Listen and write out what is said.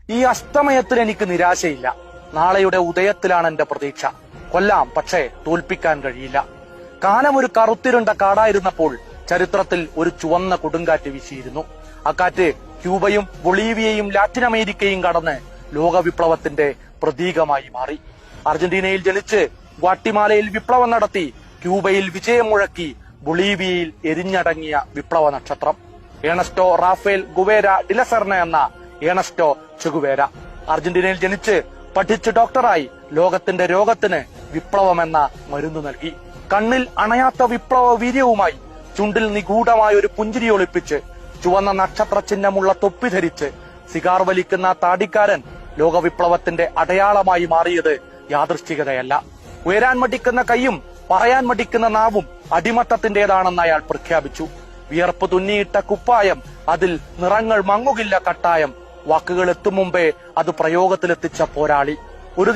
ഈ അസ്തമയത്തിൽ എനിക്ക് നിരാശയില്ല. നാളെയുടെ ഉദയത്തിലാണ് എന്റെ പ്രതീക്ഷ. കൊല്ലാം, പക്ഷേ തോൽപ്പിക്കാൻ കഴിയില്ല. കാലം ഒരു കറുത്തിരുണ്ട കാടായിരുന്നപ്പോൾ ചരിത്രത്തിൽ ഒരു ചുവന്ന കൊടുങ്കാറ്റ് വീശിയിരുന്നു. അക്കാറ്റ് ക്യൂബയും ബൊളീവിയയും ലാറ്റിൻ അമേരിക്കയും കടന്ന് ലോകവിപ്ലവത്തിന്റെ പ്രതീകമായി മാറി. അർജന്റീനയിൽ ജനിച്ച് ഗ്വാട്ടിമാലയിൽ വിപ്ലവം നടത്തി, ക്യൂബയിൽ വിജയം മുഴക്കി, ബൊളീവിയയിൽ എരിഞ്ഞടങ്ങിയ വിപ്ലവ നക്ഷത്രം ഏണസ്റ്റോ റാഫേൽ ഗുവേര ഡിലസെർണ എന്ന ഏണസ്റ്റോ ചെഗുവേര. അർജന്റീനയിൽ ജനിച്ച് പഠിച്ച് ഡോക്ടറായി ലോകത്തിന്റെ രോഗത്തിന് വിപ്ലവമെന്ന മരുന്ന് നൽകി. കണ്ണിൽ അണയാത്ത വിപ്ലവ വീര്യവുമായി ചുണ്ടിൽ നിഗൂഢമായ ഒരു പുഞ്ചിരി ഒളിപ്പിച്ച് ചുവന്ന നക്ഷത്ര ചിഹ്നമുള്ള തൊപ്പി ധരിച്ച് സിഗാർ വലിക്കുന്ന താടിക്കാരൻ ലോകവിപ്ലവത്തിന്റെ അടയാളമായി മാറിയത് യാദൃശ്ചികതയല്ല. ഉയരാൻ മടിക്കുന്ന കൈയും പറയാൻ മടിക്കുന്ന നാവും അടിമത്തത്തിന്റേതാണെന്ന് അയാൾ പ്രഖ്യാപിച്ചു. വിയർപ്പ് തുന്നിയിട്ട കുപ്പായം, അതിൽ നിറങ്ങൾ മങ്ങുകില്ല കട്ടായം. വാക്കുകൾ എത്തും മുമ്പേ അത് പ്രയോഗത്തിലെത്തിച്ച പോരാളി. ഒരു